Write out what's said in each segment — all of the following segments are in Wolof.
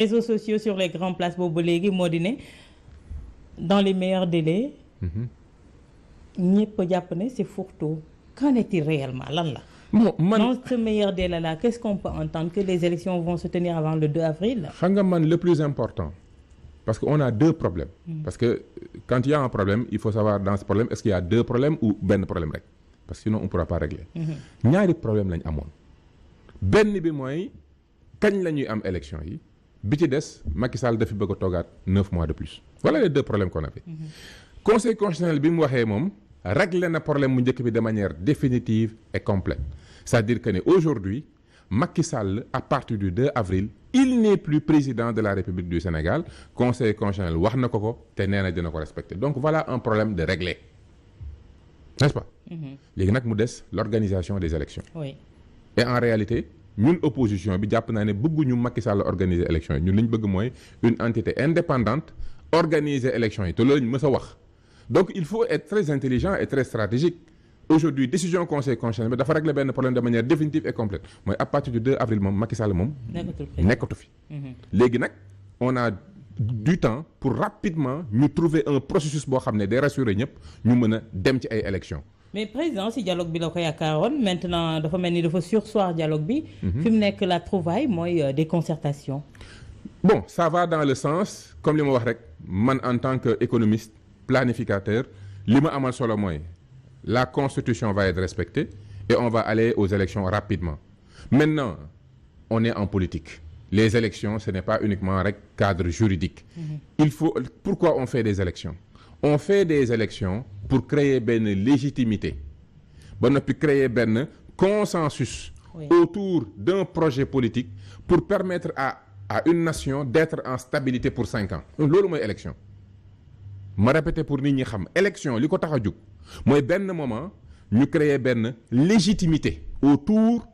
réseaux sociaux sur les grandes places boobu léegi moo di ne dans les meilleurs délais. ñëpp jàpp ne c'est fourre-tout. Qu'en est-il réellement lan la. bon man dans ce meilleur délai là qu'est-ce qu'on peut entendre que les élections vont se tenir avant le 2 avril. xam nga man le plus important parce que on a deux problèmes. Parce que quand il y a un problème il faut savoir dans ce problème est-ce qu'il y a deux problèmes ou benn problème rek parce que sinon on pourra pas régler. ñaari problème lañ amoon. benn bi mooy kañ la ñuy am élection yi bi ci des Macky Sall dafi bëgg a toogaat 9 mois de plus voilà les deux problèmes qu'on avait. Conseil constitutionnel bi mu waxee moom réglé na problème mu njëkk bi de manière définitive et complète c'est-à-dire que ne aujourd'hui Macky Sall à partir du 2 avril il n'est plus président de la République du Sénégal Conseil constitutionnel wax na ko te nee na dina ko respecter donc voilà un problème de réglé n'est-ce pas. léegi nag mu des l'organisation des élections. Oui. Et en réalité ñun opposition bi jàpp naa ne bëgguñu Macky Sall organiser élection yi ñun li ñu bëgg mooy une entité indépendante organiser élection yi te loolu ñu mës a wax donc il faut être très intelligent et très stratégique aujourd'hui décision conseil constitutionnel bi dafa régler benn problème de manière définitive et complète mooy à partir du 2 avril moom Macky Sall moom nekkatu fi léegi nag on a du temps pour rapidement ñu trouver un processus boo xam ne day rassurer ñëpp ñu mën a dem ci ay élections. mais président si dialogue bi la ko yaakaaroon maintenant dafa mel ni dafa surseoir dialogue bi. fi mu nekk la trouvaille mooy des concertations. bon ça va dans le sens comme li ma wax rek man en tant que économiste planificateur li ma amal solo mooy la constitution va être respectée et on va aller aux élections rapidement maintenant on est en politique les élections ce n'est pas uniquement rek cadre juridique. il faut pourquoi on fait des élections on fait des élections pour créer benn légitimité ba noppi créer benn consensus autour d'un projet politique pour permettre à une nation d'être en stabilité pour 5 ans loolu mooy élection ma répéter pour nit ñi xam élection li ko tax a jóg mooy benn moment ñu créer benn légitimité autour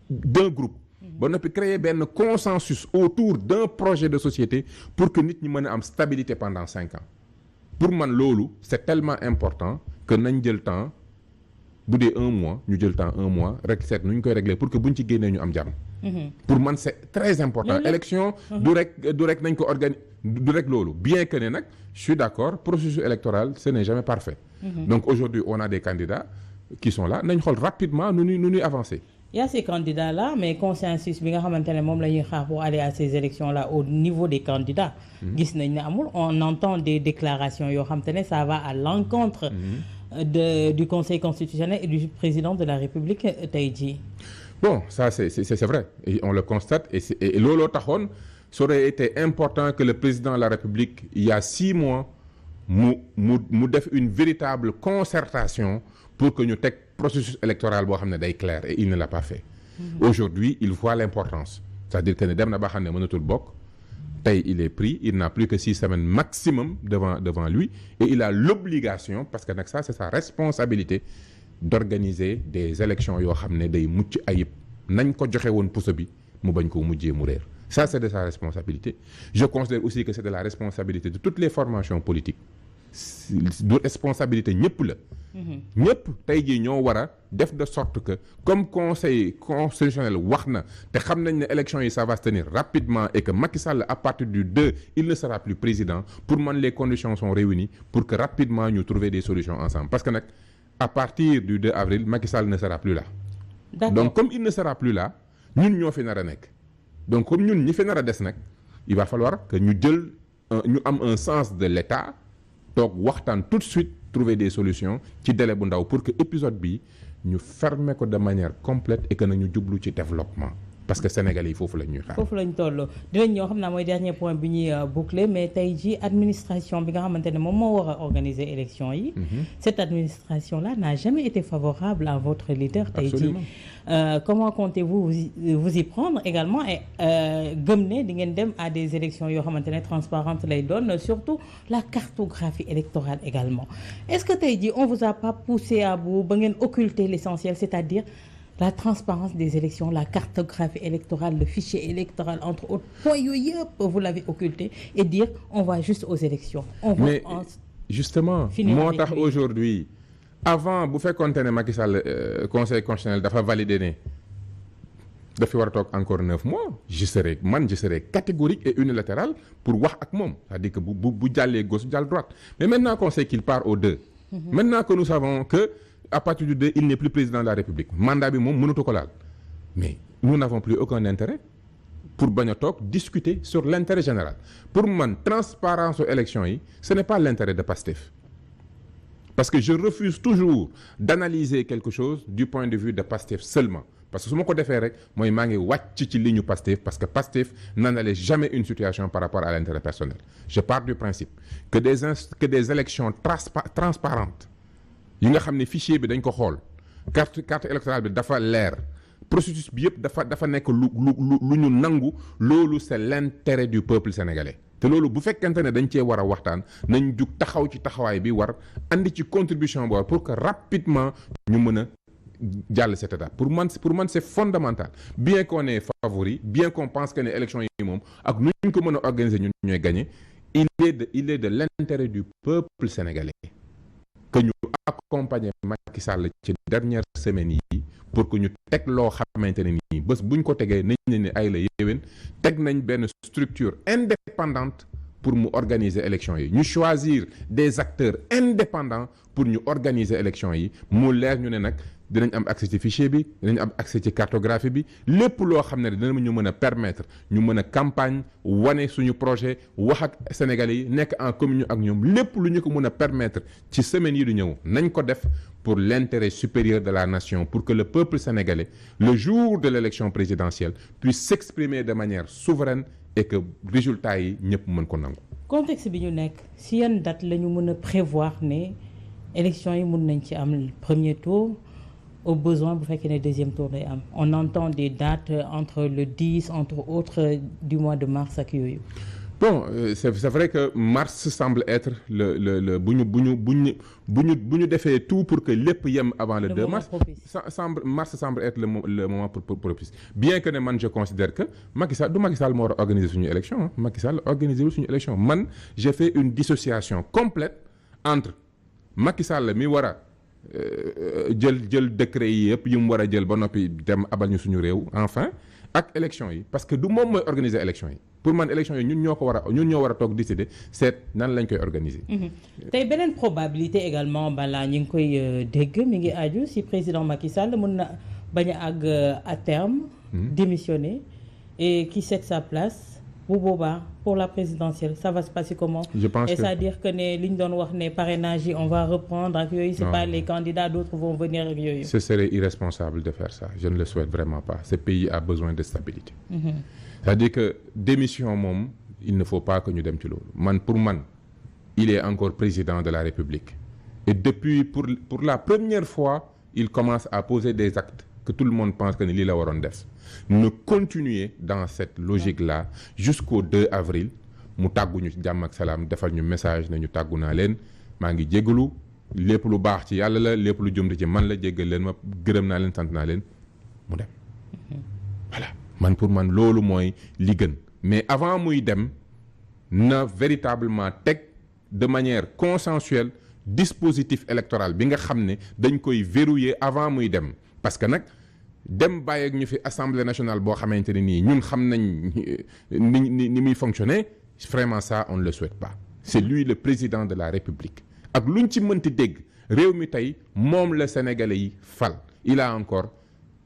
d'un groupe ba noppi créer benn consensus autour d'un projet de société pour que nit ñi mën a am stabilité pendant 5 ans pour man loolu c'est tellement important que nañ jël temps bu dee 1 mois ñu jël temps 1 mois rek seet nu ñu koy régler pour que buñ ci génnee ñu am jàmm. pour man c'est très important. élection du rek nañ ko du rek loolu bien que ne nag je suis d'accord processus électoral ce n'est jamais parfait. donc aujourd'hui on a des candidats qui sont là nañ xool rapidement nu ñuy avancer. Il y a ces candidats-là mais consensus bi nga xamante ne moom la ñuy xaar pour aller à ces élections-là au niveau des candidats. gis nañ ne amul on entend des déclarations yoo xamante ne ça va à l'encontre du Conseil constitutionnel et du président de la République tey jii. bon ça c'est vrai et on le constate et looloo taxoon ça aurait été important que le président de la République il y a 6 mois mu def une véritable concertation pour que ñu teg processus électoral boo xam ne day clair et il ne l'a pas fait. Aujourd'hui il voit l'importance c'est-à-dire que ne dem na ba xam ne mënatul bokk tey il est pris il n'a plus que 6 semaines maximum devant lui et il a l'obligation parce que nag ça c'est sa responsabilité d'organiser des élections yoo xam ne day mucc ayib nañ ko joxe woon puso bi mu bañ koo mujjee mu réer ça c'est de sa responsabilité. Je considère aussi que c'est de la responsabilité de toutes les formations politiques du responsabilité ñëpp la ñëpp tey jii ñoo war a def de sorte que comme conseil constitutionnel wax na te xam nañ ne élection yi ça va se tenir rapidement et que Macky Sall à partir du 2 il ne sera plus président pour man les conditions sont réunies pour que rapidement ñu trouver des solutions ensemble parce que nag à partir du 2 avril Macky Sall ne sera plus là. Donc comme il ne sera plus là ñun ñoo fi nar a nekk donc comme ñun ñi fi nar a des nag il va falloir que ñu jël ñu am un sens de l'État toog waxtaan tout de suite trouver des solutions ci délai bu ndaw pour que épisode bi ñu fermer ko de manière complète et que nañu jublu ci développement parce que Sénégalais yi foofu la ñuy xaar. foofu lañ toll dinañ ñëw xam naa mooy dernier point bi ñuy boucler mais tey jii administration bi nga xamante ne moom moo war a organiser élection yi. Cette administration là n'a jamais été favorable à votre leader. tey jii comment comptez-vous vous y prendre également et gëm ne di ngeen dem à des élections yoo xamante ne transparentes lay doon surtout la cartographie électorale également est-ce que tey jii on vous a pas poussé à bout ba ngeen occulter l'essentiel c'est-à-dire la transparence des élections la cartographie électorale le fichier électoral entre autres points yooyu yëpp vous l'avez occulté et dire on va juste aux élections on va justement moo tax aujourd'hui avant bu fekkoonte ne Macky Sall conseil constitutionnel dafa valider ne dafa war a toog encore 9 mois je serai catégorique et unilatéral pour wax ak moom c'est-à-dire que bu jàllee gauche jàll droite mais maintenant qu'on sait qu'il part au 2 maintenant que nous savons que à partir du 2 il n'est plus président de la République mandat bi moom mënatu ko laal mais nous n'avons plus aucun intérêt pour bañ a toog discuter sur l'intérêt général pour man transparence aux élections yi ce n'est pas l'intérêt de Pastef parce que je refuse toujours d'analyser quelque chose du point de vue de Pastef seulement parce que su ma ko defee rek mooy maa ngi wàcc ci ligne Pastef parce que Pastef n'analyse jamais une situation par rapport à l'intérêt personnel je pars du principe que des élections transparentes yi nga xam ne fichier bi dañ ko xool carte électorale bi dafa leer processus bi yëpp dafa nekk lu ñu nangu loolu c'est l'intérêt du peuple sénégalais te loolu bu fekkente ne dañ cee war a waxtaan nañ jug taxaw ci taxawaay bi war andi ci contribution bo war pour que rapidement ñu mën a jàll cette étape pour man c'est fondamental bien qu'on est favori bien qu'on pense que ne élection yi moom ak nu ñu ko mën a organiser ñun ñooy gagner il est de l'intérêt du peuple sénégalais que ñu accompagner Macky Sall ci dernière semaine yi pour que ñu teg loo xamante ne nii bés buñ ko tegee nañ ne ay la yéwén teg nañ benn structure indépendante pour mu organiser élection yi ñu choisir des acteurs indépendants pour ñu organiser élection yi mu leer ñu ne nag dinañ am accès ci fichier bi dinañ am accès ci cartographie bi lépp loo xam ne dina ñu mën a permettre ñu mën a campagne wane suñu projet wax ak Sénégalais yi nekk en communion ak ñoom lépp lu ñu ko mën a permettre ci semaines yi du ñëw nañ ko def pour l'intérêt supérieur de la nation pour que le peuple sénégalais le jour de l'élection présidentielle puisse s'exprimer de manière souveraine et que résultat yi ñëpp mën ko nangu. contexte bi ñu nekk si yan date la ñu mën a prévoir ne élection yi mën nañ ci am premier tour au besoin bu fekkee ne deuxième tour day am on entend des dates entre le 10 entre autres du mois de mars ak yooyu. Bon c'est vrai que mars semble être le bu ñu defee tout pour que lépp yem avant le 2 mars mars semble être le moment pour propice bien que ne man je considère que Macky Sall moo war a organiser suñu élection Macky Sall organiser suñu élection man j'ai fait une dissociation complète entre Macky Sall mi war a jël décret yi yëpp yi mu war a jël ba noppi dem abal ñu suñu réew enfin ak élection yi parce que du moom mooy organiser élection yi pour man élection yi ñun ñoo war a toog décider seet nan lañ koy organiser. tey beneen probabilité également balaa ñu ngi koy dégg mi ngi aju si président Macky Sall mën na bañ a àgg à terme. démissionner et qui cède sa place bu boobaa pour la présidentielle ça va se passer comment? Je pense et c'est-à-dire que ne li ñu doon wax ne parrainage yi on va reprendre ak yooyu. c'est pas les candidats d'autres vont venir ak yooyu. Ce serait irresponsable de faire ça je ne le souhaite vraiment pas ce pays a besoin de stabilité. C'est-à-dire que démission moom il ne faut pas que ñu dem ci loolu pour man il est encore président de la République et depuis pour la première fois il commence à poser des actes que tout le monde pense que ni lii la waroon def ne continuer dans cette logique-là jusqu'au 2 avril mu tàgguñu ci jàmm ak salaam defal ñu message nañu tàggu naa leen maa ngi jéggalu lépp lu baax ci yàlla la lépp lu jëm ci man la jéggal leen ma gërëm naa leen sant naa leen mu dem voilà pour man loolu mooy li gën mais avant muy dem na véritablement teg de manière consensuelle dispositif électoral bi nga xam ne dañ koy verrouiller avant muy dem parce que nag dem bàyyi ak ñu fi assemblée nationale boo xamante ne nii ñun xam nañ ni muy fonctionner vraiment ça on ne le souhaite pas c'est lui le président de la République ak luñ ci mënti dégg réew mi tey moom la Sénégalais yi fal il a encore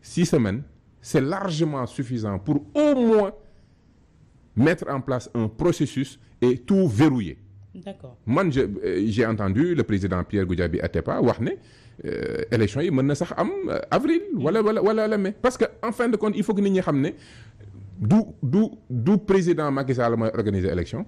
6 semaines c'est largement suffisant pour au moins mettre en place un processus et tout verrouiller. D'accord. Man j'ai entendu le président Pierre Goudiaby Atepa wax ne élection yi mën na sax am avril wala mai parce que en fin de compte il faut que nit ñi xam ne du président Macky Sall mooy organiser élection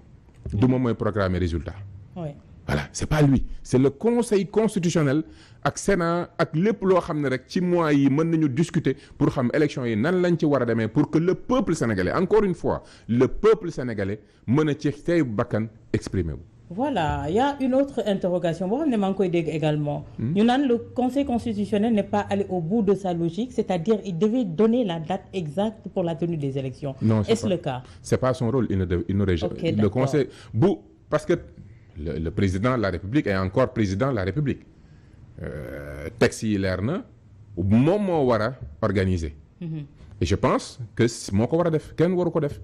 du moom mooy programmer résultat. Oui. Voilà c'est pas lui c'est le conseil constitutionnel ak Sénat ak lépp loo xam ne rek ci mois yi mën nañu discuter pour xam élection yi nan lañ ci war a demee pour que le peuple sénégalais encore une fois le peuple sénégalais mën a ci tey bakkan exprimer wu. Voilà, il y a une autre interrogation boo xam ne maa ngi koy dégg également. ñu naan le conseil constitutionnel n'est pas allé au bout de sa logique c'est-à-dire il devait donner la date exacte pour la tenue des élections. Non, est-ce le cas? C'est pas son rôle, il n'aurait jamais. Le conseil parce que le président de la République est encore président de la République. Texte yi leer na moom moo war a organiser. et je pense que moo ko war a def kenn waru ko def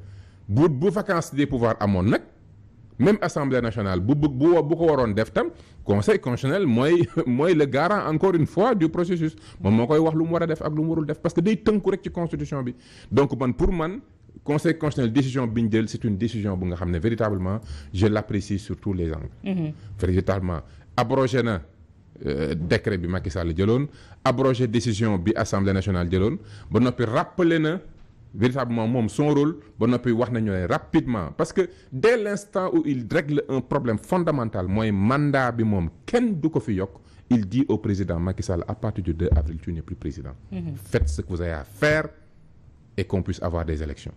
bu vacance des pouvoirs amoon nag même assemblée nationale bu ko waroon def tam conseil constitutionnel mooy le garant encore une fois du processus moom moo koy wax lu mu war a def ak lu mu warul def parce que day tënku rek ci constitution bi donc pour man conseil constitutionnel décision bi ñu jël c'est une décision bu nga xam ne véritablement je l'apprécie sur tous les angles. Véritablement abrogé na décret bi Macky Sall jëloon abrogé décision bi assemblée nationale jëloon ba noppi rappelé na véritablement moom son rôle ba noppi wax nañu ne rapidement parce que dès l'instant où il règle un problème fondamental mooy mandat bi moom kenn du ko fi yokk il dit au président Macky Sall à partir du 2 avril tu n'es plus président. Faites ce que vous avez à faire et qu'on puisse avoir des élections.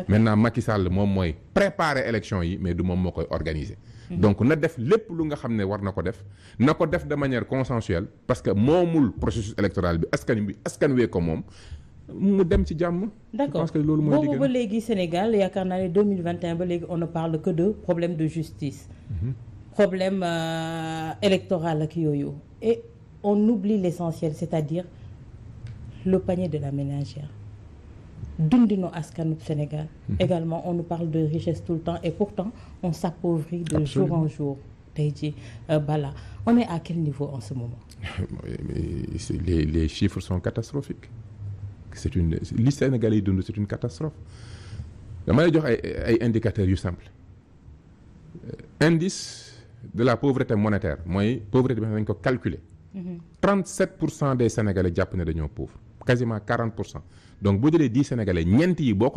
Maintenant Macky Sall moom mooy préparer élections yi mais du moom moo koy organiser. Donc na def lépp lu nga xam ne war na ko def de manière consensuelle parce que moomul processus électoral bi askan wee ko moom mu dem ci jàmm. D'accord. Je pense que loolu mooy boobu ba léegi Sénégal yaakaar naa ne 2021 ba léegi on ne parle que de problème de justice. Problème électoral ak yooyu et on oublie l'essentiel c'est-à-dire le panier de la ménagère. Dundinu askanu Sénégal. Également on nous parle de richesse tout le temps et pourtant on s'appauvrit de Absolument. Jour en jour. Tey jii Bala on est à quel niveau en ce moment? Les chiffres sont catastrophiques. Li Sénégalais yi dund c'est une catastrophe. dama lay jox ay indicateurs yu simple indice de la pauvreté monétaire mooy pauvreté bi dañ ko calculer. 37% des Sénégalais jàpp ne dañoo pauvre quasiment 40%. Donc boo jëlee 10 Sénégalais ñeent yi boo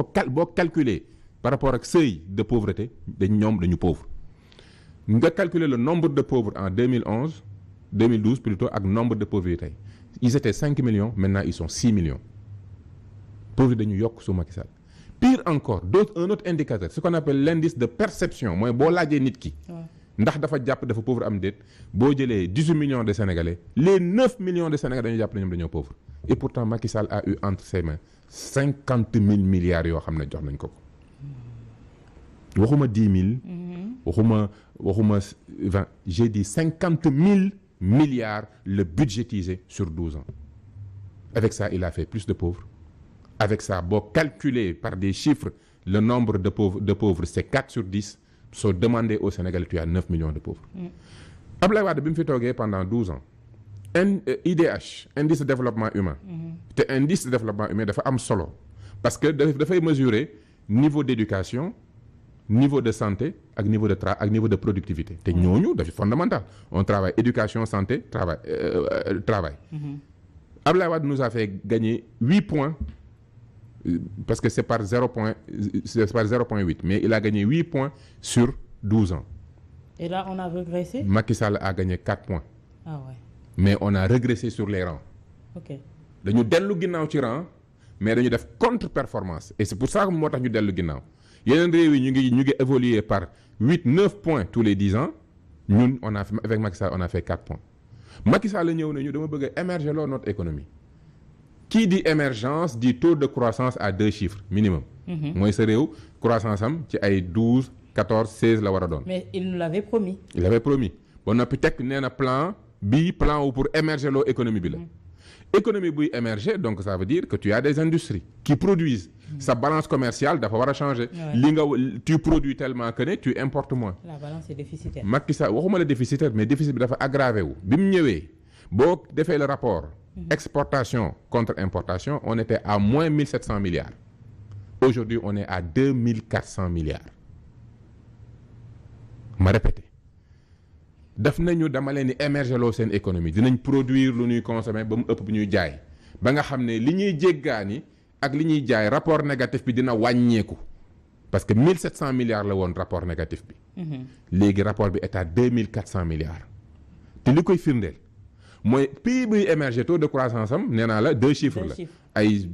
calculer par rapport ak seuil de pauvreté dañu pauvre nga calculer le nombre de pauvres en 2012 plutôt ak nombre de pauvres yi tey ils étaient 5 millions maintenant ils sont 6 millions pauvres dañu yokk su Macky Sall pire encore un autre indicateur ce qu'on appelle l'indice de perception mooy boo laajee nit ki ndax dafa jàpp dafa pauvre am déet boo jëlee 18 millions de Sénégalais les 9 millions de Sénégalais dañu jàpp ne ñoom dañoo pauvre et pourtant Macky Sall a eu entre ses mains 50 000 milliards yoo xam ne jox nañ ko waxuma 10 000 waxuma 20 j'ai dit 50 000 milliards le budgétisé sur 12 ans avec ça il a fait plus de pauvres avec ça boo calculer par des chiffres le nombre de pauvres c'est 4 sur 10 soo demandé au Sénégal tu as 9 millions de pauvres. Abdoulaye Wade bi mu fi toogee pendant 12 ans IDH indice de développement humain. te indice de développement humain dafa am solo parce que dafay mesurer niveau d'éducation niveau de santé ak niveau de productivité te ñooñu dafa fondamental on travaille éducation santé travail. Abdoulaye Wade nous a fait gagner 8 points. Parce que c'est par 0,8 mais il a gagné 8 points sur 12 ans. Et là on a régressé? Macky Sall a gagné 4 points. Ah ouais. Mais on a régressé sur les rangs. OK. dañu dellu ginnaaw ci rang mais dañu def contre-performance et c'est pour ça que moo tax ñu dellu ginnaaw yeneen réew yi ñu ngi évoluer par 8-9 points tous les 10 ans ñun on a fait avec Macky Sall on a fait 4 points. Macky Sall la ñëw nañu dama bëgg a émerger loo notre économie. Qui dit émergence dit taux de croissance à 2 chiffres minimum. mooy sa réew croissance am ci ay 12 14 16 la war a doon. Mais il nous l'avait promis. Il avait promis ba noppi teg nee na plan wu pour émerger loo économie bi la. Économie buy émerger donc ça veut dire que tu as des industries qui produisent. Sa balance commerciale dafa war a changer. li nga tu produis tellement que ne tu importes moins. La balance est déficitaire. Macky Sall waxuma la déficitaire mais déficit bi dafa aggravé wu bi mu ñëwee boo defee le rapport. Exportation contre importation on était à moins 1700 milliards aujourd'hui on est à 2400 milliards ma répété daf nañu dama leen di émerger loo seen économie dinañ produire lu ñuy consommer ba mu ëpp bu ñuy jaay ba nga xam ne li ñuy jéggaani ak li ñuy jaay rapport négatif bi dina wàññeeku parce que 1700 milliards la woon rapport négatif bi léegi rapport bi est à 2400 milliards te li koy firndeel mooy pays buy émerger taux de croissance am nee naa la 2 chiffres la ay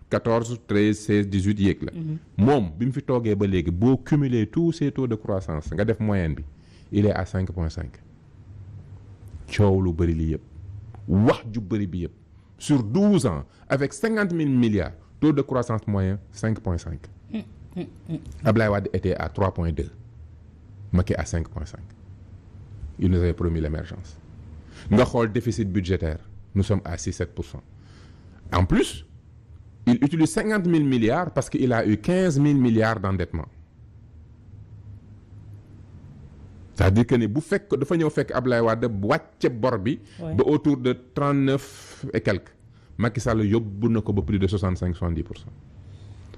14 13 16 18 yéeg la moom bi mu fi toogee ba léegi boo cumuler tous ces taux de croissance nga def moyenne bi il est à 5,5 coow lu bëri li yëpp wax ju bëri bi yëpp sur 12 ans avec 50 000 milliards taux de croissance moyen 5,5 Abdoulaye Wade était à 3,2 Macky à 5,5 il nous avait promis l'émergence nga xool déficit budgétaire nous sommes à 6-7%. En plus il utilise 50 000 milliards parce qu'il a eu 15 000 milliards d'endettement. C'est-à-dire que ne bu fekk dafa ñëw fekk Ablaye Wade wàcce bor bi. ba autour de 39 et quelques. Macky Sall yóbbu na ko ba plus de 65-70%.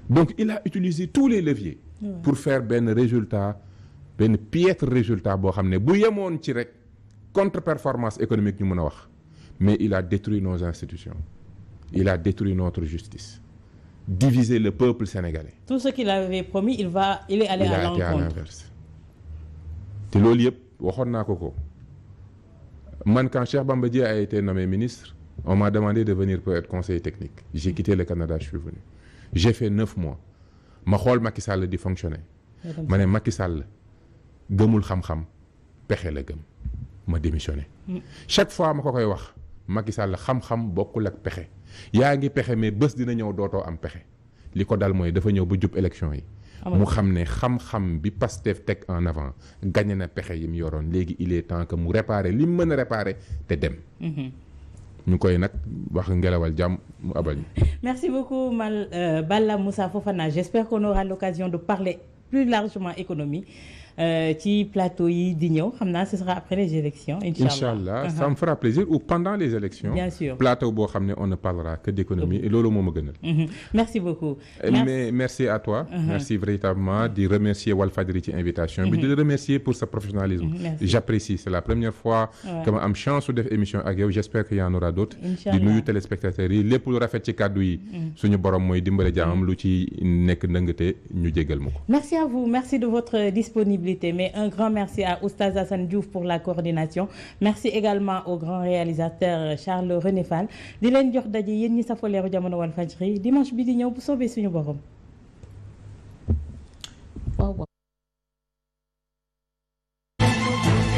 Donc il a utilisé tous les leviers. pour faire benn résultat benn piètre résultat boo xam ne bu yemoon ci rek contre-performance économique ñu mën a wax mais il a détruit nos institutions il a détruit notre justice divisé le peuple sénégalais. Tout ce qu'il avait promis il est allé à l'encontre. Il a été à l'inverse. te loolu yëpp waxoon naa ko man quand Cheikh Bamba Dièye a été nommé ministre on m'a demandé de venir pour être conseiller technique j'ai quitté le Canada je suis venu j'ai fait 9 mois ma xool Macky Sall di fonctionner ma ne Macky Sall gëmul xam-xam pexe la gëm ma démissionné chaque fois ma ko koy wax Macky Sall xam-xam bokkul ak pexe yaa ngi pexe mais bés dina ñëw dootoo am pexe li ko dal mooy dafa ñëw ba jub élection yi mu xam ne xam-xam bi Pastef teg en avant gagné na pexe yi mu yoroon léegi il est temps que mu réparer li mu mën a réparer te dem ñu koy nag wax ngelawal jàmm mu abal ñu. Merci beaucoup Balla Moussa Fofana j'espère qu'on aura l'occasion de parler plus largement économie ci plateau yi di ñëw xam naa ce sera après les élections inchallah ça me fera plaisir ou pendant les élections bien sûr plateau boo xam ne on ne parlera que d'économie et loolu moo ma gënal merci beaucoup mais merci à toi merci véritablement di remercier Walfadjri ci invitation bi di le remercier pour sa professionnalisme j'apprécie c'est la première fois que ma am chance su def émission ak yow j'espère qu'il y en aura d'autres di nuyu téléspectateurs yi lépp lu rafet ci kàddu yi suñu borom mooy dimbale jaamam lu ci nekk ndëngate ñu jégal ma ko merci à vous merci de votre disponibilité mais un grand merci à Oustaz Assane Diouf pour la coordination merci également au grand réalisateur Charles René Fall di leen jox daje yéen ñi safo Leeru Jamono Walfadjri dimanche bi di ñëw bu soobee suñu borom